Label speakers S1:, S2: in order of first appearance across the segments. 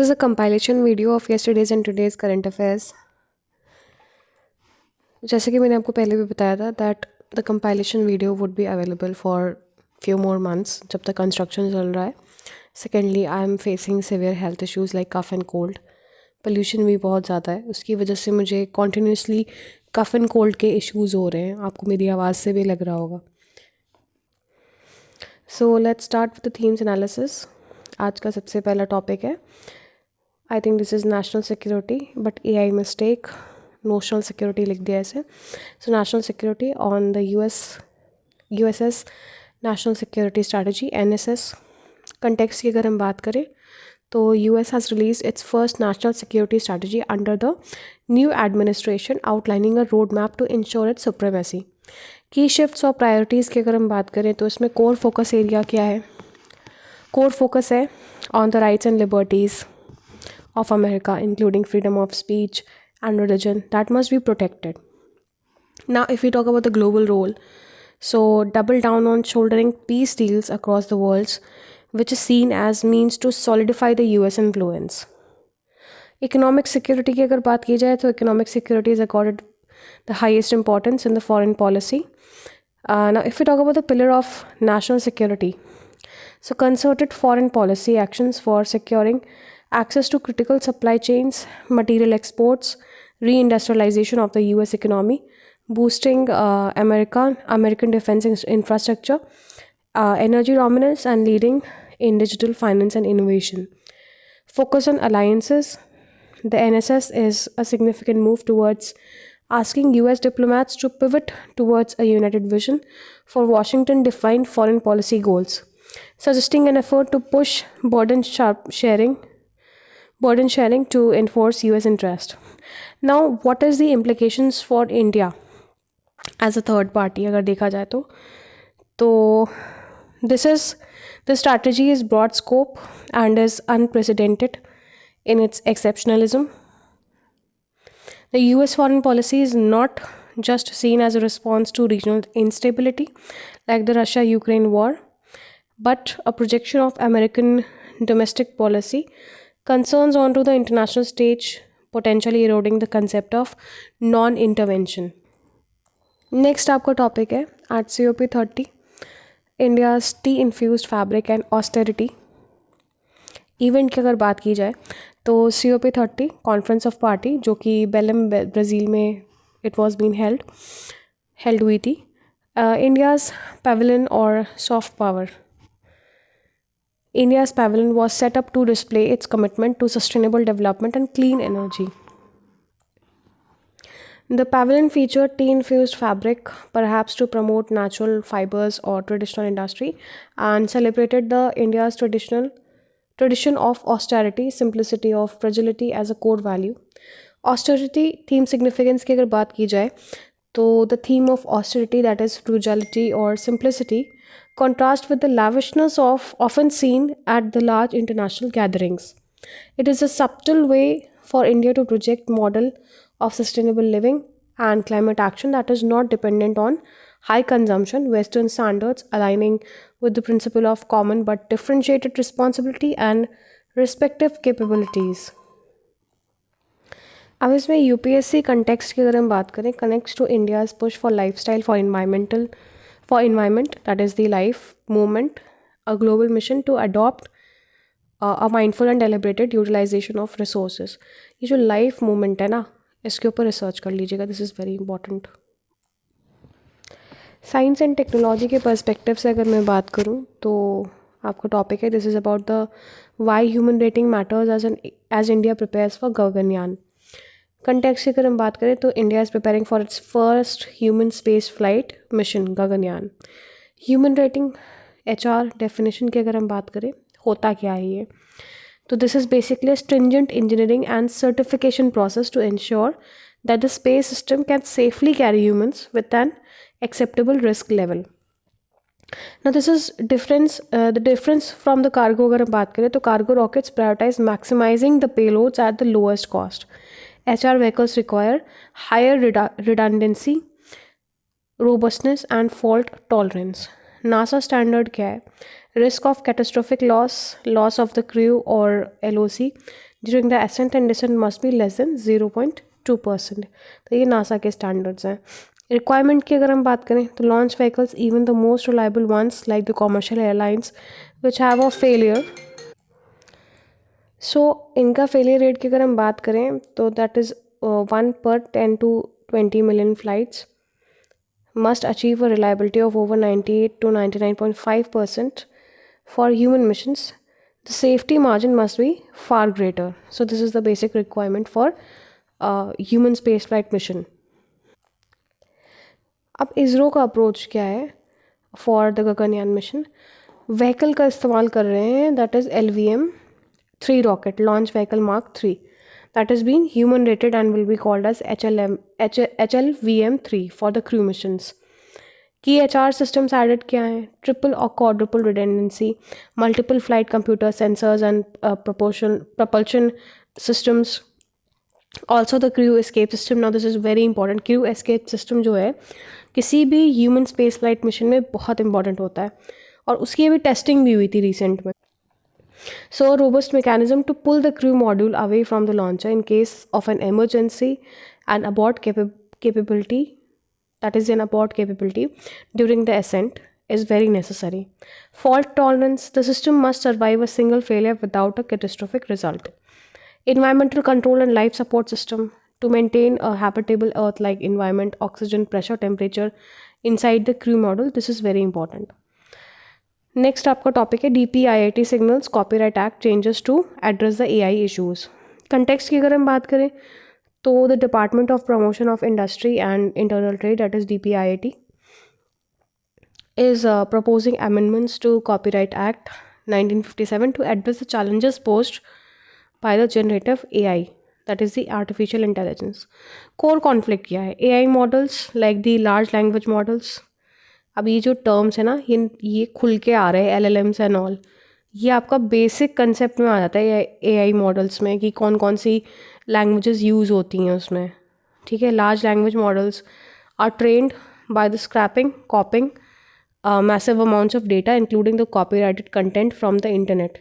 S1: is a compilation video of yesterday's and today's current affairs. जैसे कि मैंने आपको पहले भी बताया था that the compilation video would be available for few more months जब तक construction चल रहा है. Secondly, I am facing severe health issues like cough and cold. Pollution भी बहुत ज़्यादा है, उसकी वजह से मुझे continuously cough and cold के issues हो रहे हैं. आपको मेरी आवाज़ से भी लग रहा होगा. So let's start with the themes analysis. आज का सबसे पहला टॉपिक है, I think this is national security, but AI mistake, notional security लिख दिया ऐसे. So national security on the USS national security strategy NSS. Context की अगर हम बात करें तो US has release its first national security strategy under the new administration outlining a road map to ensure its supremacy. Key shifts और priorities की अगर हम बात करें तो इसमें कोर फोकस एरिया क्या है? कोर फोकस है on the rights and liberties of America, including freedom of speech and religion, that must be protected. Now, if we talk about the global role, so double down on shouldering peace deals across the world, which is seen as means to solidify the US influence. Economic security की अगर बात की जाए तो economic security is accorded the highest importance in the foreign policy. Now, if we talk about the pillar of national security, so concerted foreign policy actions for securing access to critical supply chains, material exports, reindustrialization of the US economy, boosting American defense infrastructure, energy dominance, and leading in digital finance and innovation. Focus on alliances. The NSS is a significant move towards asking US diplomats to pivot towards a united vision for Washington defined foreign policy goals, suggesting an effort to push burden sharing to enforce US interest. Now, what is the implications for India as a third party अगर देखा जाए तो this strategy is broad scope and is unprecedented in its exceptionalism. The US foreign policy is not just seen as a response to regional instability like the Russia-Ukraine war, but a projection of American domestic policy concerns onto the international stage, potentially eroding the concept of non-intervention. Next आपका topic है at COP30, India's T infused fabric and austerity. Event की अगर बात की जाए तो COP30 conference of party जो कि बेलम ब्राज़ील में इट वॉज बीन हेल्ड हुई थी. इंडियाज़ पेविलियन और soft power. India's pavilion was set up to display its commitment to sustainable development and clean energy. The pavilion featured tea-infused fabric, perhaps to promote natural fibers or traditional industry, and celebrated the India's tradition of austerity, simplicity of fragility as a core value. Austerity theme significance की अगर बात की जाए तो the theme of austerity, that is frugality or simplicity, contrast with the lavishness of often seen at the large international gatherings. It is a subtle way for India to project model of sustainable living and climate action that is not dependent on high consumption Western standards, aligning with the principle of common but differentiated responsibility and respective capabilities. अब इसमें UPSC context की अगर हम बात करें, connects to India's push for lifestyle for environment, that is the life movement, a global mission to adopt a mindful and deliberated utilization of resources. ये जो life movement है ना, इसके ऊपर रिसर्च कर लीजिएगा, this is very important. Science and technology के perspective से अगर मैं बात करूँ तो आपका टॉपिक है, this is about the why human rating matters as India prepares for Gaganyaan. Context की अगर हम बात करें तो India is preparing for its first human space flight mission Gaganyaan. Human rating HR definition की अगर हम बात करें, होता क्या है ये? तो this is basically stringent engineering and certification process to ensure that the space system can safely carry humans with an acceptable risk level. Now this is the difference from the cargo अगर हम बात करें तो cargo rockets prioritize maximizing the payloads at the lowest cost. HR vehicles require higher redundancy, robustness and fault tolerance. NASA standard क्या है? Risk of catastrophic loss of the crew or LOC, during the ascent and descent must be less than 0.2%। तो ये NASA के standards हैं। Requirement की अगर हम बात करें तो launch vehicles even the most reliable ones like the commercial airlines which have a failure, so इनका फेलियर रेट की अगर हम बात करें तो that is 1 per 10 to 20 million flights must achieve a reliability of over 98 to 99.5% for human missions. The safety margin must be far greater. So this is the basic requirement for human spaceflight mission. अब इसरो का approach क्या है for the Gaganyaan mission? Vehicle का इस्तेमाल कर रहे हैं, that is LVM-3 rocket, launch vehicle mark 3, that is being human rated and will be called as HLVM-3 for the crew missions. की HR systems added क्या हैं? ट्रिपल और quadruple redundancy, multiple flight computer sensors and propulsion systems. Also the crew escape system. Now this is very important. crew escape system जो है किसी भी human space flight mission में बहुत इंपॉर्टेंट होता है और उसकी अभी टेस्टिंग भी हुई थी रिसेंट में. So a robust mechanism to pull the crew module away from the launcher in case of an emergency and abort capability, that is an abort capability during the ascent, is very necessary. Fault tolerance, the system must survive a single failure without a catastrophic result. Environmental control and life support system to maintain a habitable earth-like environment, oxygen, pressure, temperature inside the crew module, this is very important. Next आपका topic है DPIIT signals copyright act changes to address the AI issues. Context की अगर हम बात करें तो the department of promotion of industry and internal trade, that is DPIIT, is proposing amendments to Copyright Act 1957 to address the challenges posed by the generative AI, that is the artificial intelligence. Core conflict क्या है? AI models like the large language models. अब ये जो terms है ना, ये खुल के आ रहे हैं, LLMs एंड ऑल, ये आपका बेसिक कंसेप्ट में आ जाता है AI मॉडल्स में कि कौन कौन सी लैंग्वेजेस यूज़ होती हैं उसमें. ठीक है. Large language models are trained by the scraping, copying massive amounts of data including the copyrighted content from the internet.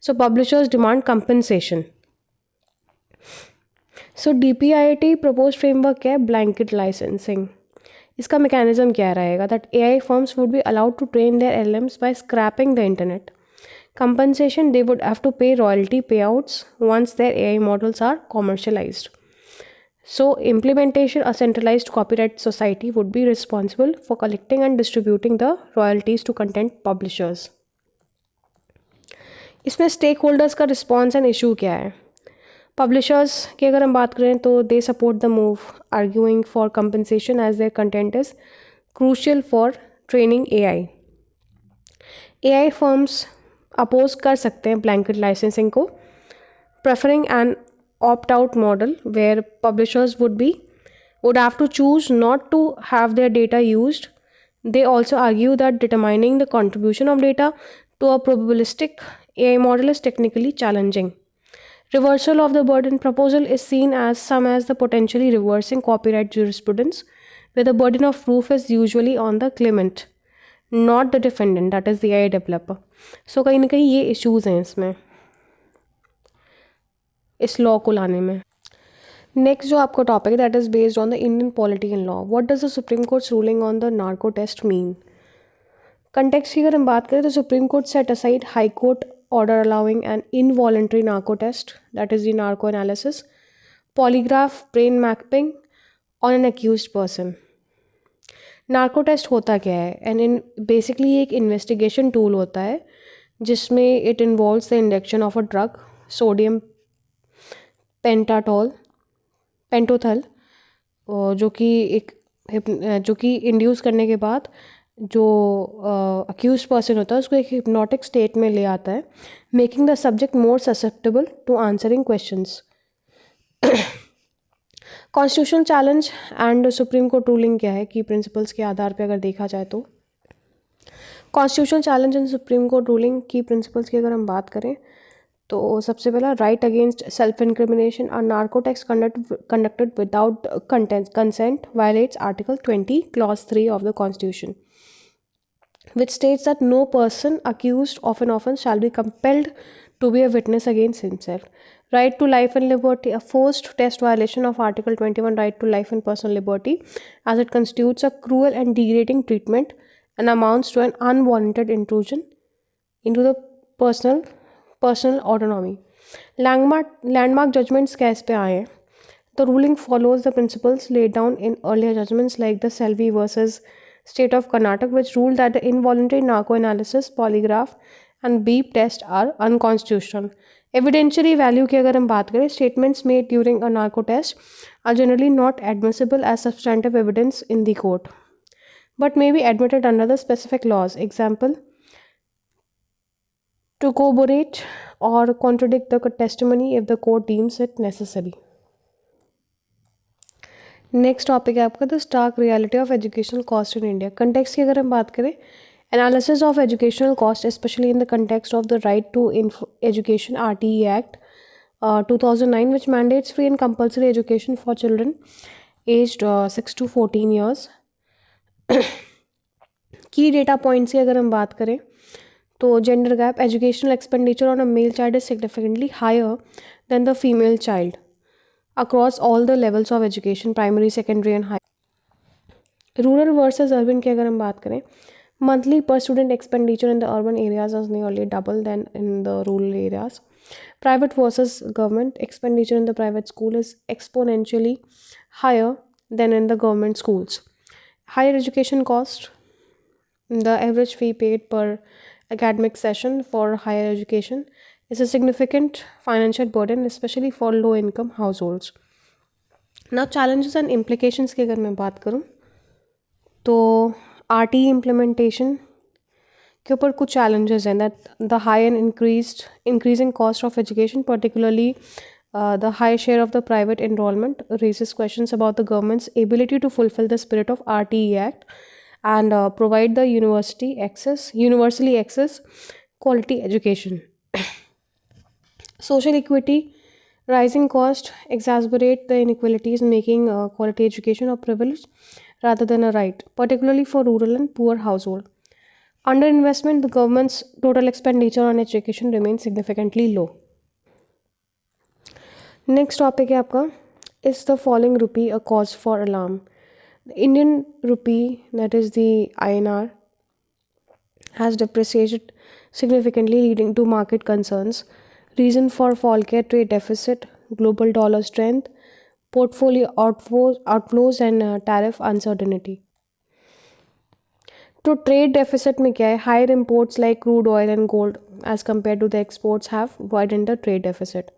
S1: So publishers demand compensation. So DPIIT proposed framework क्या है? Blanket licensing. इसका mechanism क्या रहेगा? That AI firms would be allowed to train their LLMs by scrapping the internet. Compensation, they would have to pay royalty payouts once their AI models are commercialized. So implementation, a centralized copyright society would be responsible for collecting and distributing the royalties to content publishers. इसमें stakeholders का response and issue क्या है? Publishers की अगर हम बात करें तो they support the move, arguing for compensation as their content is crucial for training AI. AI firms oppose कर सकते हैं ब्लैंकेट लाइसेंसिंग को, preferring an opt out model where publishers would have to choose not to have their data used. They also argue that determining the contribution of data to a probabilistic AI model is technically challenging. Reversal of the burden proposal is seen as the potentially reversing copyright jurisprudence, where the burden of proof is usually on the claimant, not the defendant, that is the AI developer. So कहीं ना कहीं ये issues हैं इसमें, इस law को लाने में. नेक्स्ट जो आपका टॉपिक है that is based on the Indian polity and law. What does the Supreme Court's ruling on the narco test mean? Context की अगर हम बात करें तो Supreme Court set aside High Court order allowing an involuntary narco test, that is the narco analysis, polygraph brain mapping on an accused person. Narco test होता क्या है? And in basically एक इन्वेस्टिगेशन टूल होता है जिसमें it involves the injection of a drug, sodium pentothal, जो कि induce करने के बाद जो अक्यूज पर्सन होता है उसको एक हिप्नोटिक स्टेट में ले आता है, making the subject more susceptible to answering questions. Constitutional challenge and Supreme Court ruling क्या है की प्रिंसिपल्स के आधार पे अगर देखा जाए तो constitutional challenge and Supreme Court ruling की प्रिंसिपल्स की अगर हम बात करें तो सबसे पहला राइट अगेंस्ट सेल्फ इंक्रिमिनेशन और narco test conducted without consent violates article 20 clause 3 of the constitution, which states that no person accused of an offence shall be compelled to be a witness against himself. Right to life and liberty, a forced test violation of Article 21, right to life and personal liberty, as it constitutes a cruel and degrading treatment and amounts to an unwarranted intrusion into the personal personal autonomy. Landmark judgments कैस पे आए हैं? The ruling follows the principles laid down in earlier judgments like the Selvi versus State of Karnataka, which ruled that the involuntary narco analysis, polygraph, and beep test are unconstitutional. Evidentiary value की अगर हम बात करें, statements made during a narco test are generally not admissible as substantive evidence in the court, but may be admitted under the specific laws. Example: to corroborate or contradict the testimony if the court deems it necessary. Next topic है आपका the stark reality of educational cost in India. Context की अगर हम बात करें, analysis of educational cost specially in the context of the right to education RTE Act 2009 which mandates free and compulsory education for children aged 6 to 14 years. की data points की अगर हम बात करें तो gender gap, educational expenditure on a male child is significantly higher than the female child across all the levels of education, primary, secondary and high. Rural versus urban की अगर हम बात करें, monthly per student expenditure in the urban areas is nearly double than in the rural areas. Private versus government, expenditure in the private school is exponentially higher than in the government schools. Higher education cost, the average fee paid per academic session for higher education is a significant financial burden, especially for low income households. Now challenges and implications की अगर मैं बात करूँ तो RTE implementation के ऊपर कुछ challenges हैं, that the high and increasing cost of education, particularly the high share of the private enrollment, raises questions about the government's ability to fulfill the spirit of RTE Act and provide the universally access quality education. Social equity, rising cost exacerbate the inequalities, making quality education a privilege rather than a right, particularly for rural and poor households. Underinvestment, the government's total expenditure on education remains significantly low. Next topic है आपका, is the falling rupee a cause for alarm? The Indian rupee, that is the INR, has depreciated significantly, leading to market concerns. Reason for fall के trade deficit, global dollar strength, portfolio outflows and tariff uncertainty. तो trade deficit में क्या है? Higher imports like crude oil and gold as compared to the exports have widened the trade deficit.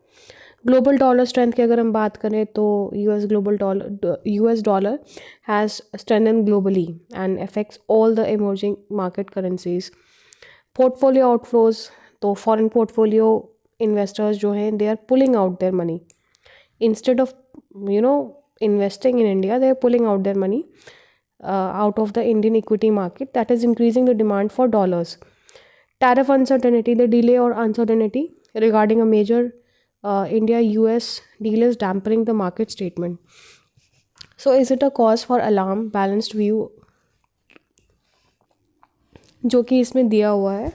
S1: Global dollar strength की अगर हम बात करें तो US dollar has strengthened globally and affects all the emerging market currencies. Portfolio outflows, तो foreign portfolio investors जो हैं they are pulling out their money instead of investing in India. They are pulling out their money out of the Indian equity market. That is increasing the demand for dollars. Tariff uncertainty, the delay or uncertainty regarding a major India-US deal is dampening the market statement. So is it a cause for alarm? Balanced view जो कि इसमें दिया हुआ है.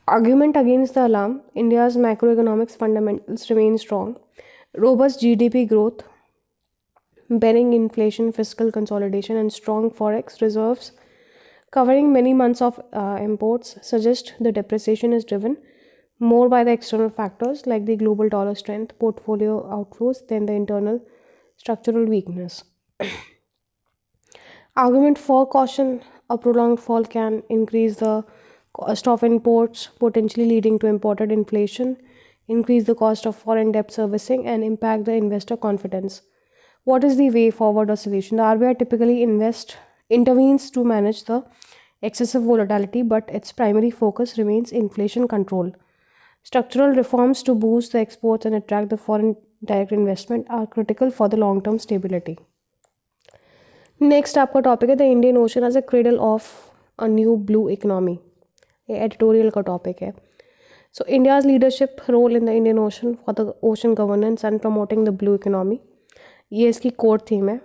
S1: Argument against the alarm, India's macroeconomics fundamentals remain strong. Robust GDP growth, bearing inflation, fiscal consolidation, and strong forex reserves covering many months of imports suggest the depreciation is driven more by the external factors like the global dollar strength, portfolio outflows than the internal structural weakness. Argument for caution, a prolonged fall can increase the cost of imports, potentially leading to imported inflation, increase the cost of foreign debt servicing, and impact the investor confidence. What is the way forward or solution? The RBI typically intervenes to manage the excessive volatility, but its primary focus remains inflation control. Structural reforms to boost the exports and attract the foreign direct investment are critical for the long-term stability. Next आपका topic है the Indian Ocean as a cradle of a new blue economy. ये editorial का topic है. So India's leadership role in the Indian Ocean for the ocean governance and promoting the blue economy, ये इसकी core theme है.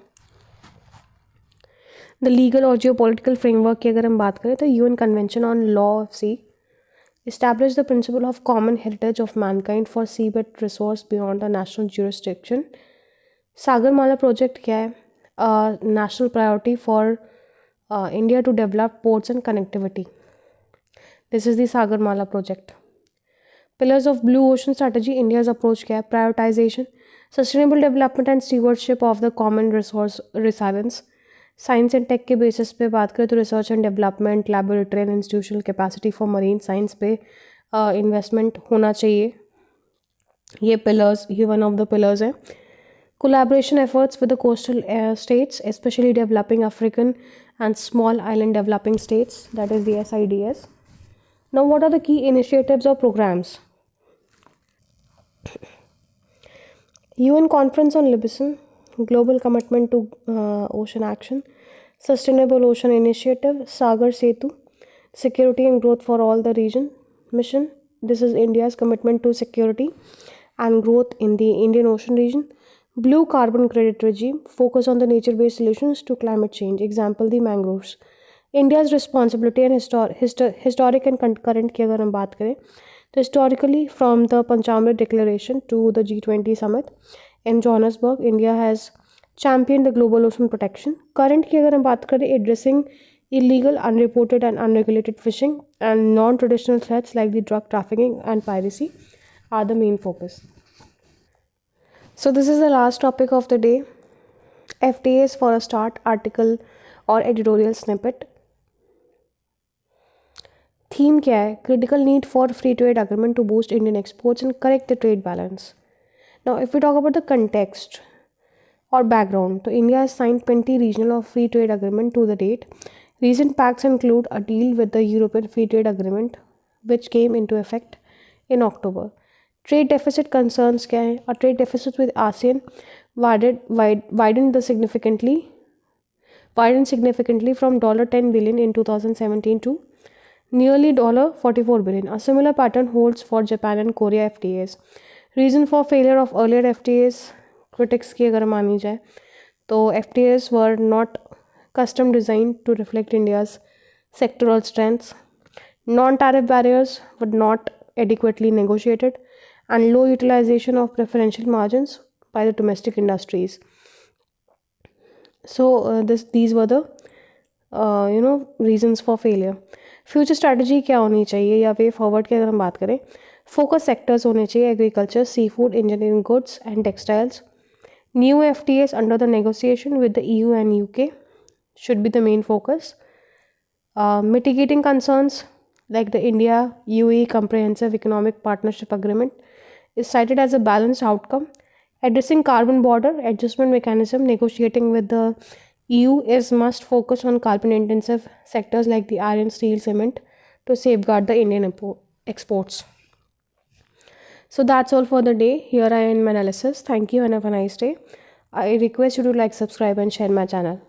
S1: The legal और जियो political framework की अगर हम बात करें तो UN convention on law of sea Establish the principle of common heritage of mankind for seabed resource beyond the national jurisdiction. Sagarmala project क्या है? National priority for India to develop ports and connectivity. This is the Sagarmala project. Pillars of Blue Ocean Strategy, India's approach क्या है? Prioritization, sustainable development and stewardship of the common resource resilience. Science and tech के basis पे बात करें तो research and development, laboratory and institutional capacity for marine science पे investment होना चाहिए. ये पिलर्स, ये वन ऑफ द पिलर्स है. Collaboration efforts with the coastal states, specially developing African and small island developing states, that is the SIDS. Now, what are the key initiatives or programs? UN Conference on Livingston, Global Commitment to Ocean Action, Sustainable Ocean Initiative, Sagar Setu, Security and Growth for All the Region Mission. This is India's commitment to security and growth in the Indian Ocean region. Blue Carbon Credit Regime, focus on the nature-based solutions to climate change. Example, the mangroves. India's responsibility and historic and current की अगर हम बात करें तो historically from the Panchamrit Declaration to the G20 Summit in Johannesburg, India has championed the global ocean protection. Current की अगर हम बात करें, addressing illegal, unreported and unregulated fishing and non-traditional threats like the drug trafficking and piracy are the main focus. So this is the last topic of the day. FTAs for a start, article or editorial snippet. Theme क्या है? Critical need for free trade agreement to boost Indian exports and correct the trade balance. Now if you talk about the context और background, तो India has signed 20 regional or free trade agreement to the date. Recent pacts include a deal with the European Free Trade Agreement, which came into effect in October. Trade deficit concerns क्या है? A trade deficit with ASEAN widened significantly from $10 billion in 2017 to nearly $44 billion. A similar pattern holds for Japan and Korea FTAs. Reason for failure of earlier FTAs, critics की अगर मानी जाए तो FTAs were not custom designed to reflect India's sectoral strengths. Non-tariff barriers were not adequately negotiated, and low utilization of preferential margins by the domestic industries. So these were the reasons for failure. Future strategy क्या होनी चाहिए या way forward की अगर हम बात करें, focus sectors होने चाहिए agriculture, seafood, engineering goods and textiles. New FTAs under the negotiation with the EU and UK should be the main focus. Mitigating concerns like the India-UAE Comprehensive Economic Partnership Agreement is cited as a balanced outcome. Addressing carbon border adjustment mechanism, negotiating with the EU is must focus on carbon-intensive sectors like the iron, steel, cement to safeguard the Indian exports. So that's all for the day. Here I end my analysis. Thank you and have a nice day. I request you to like, subscribe and share my channel.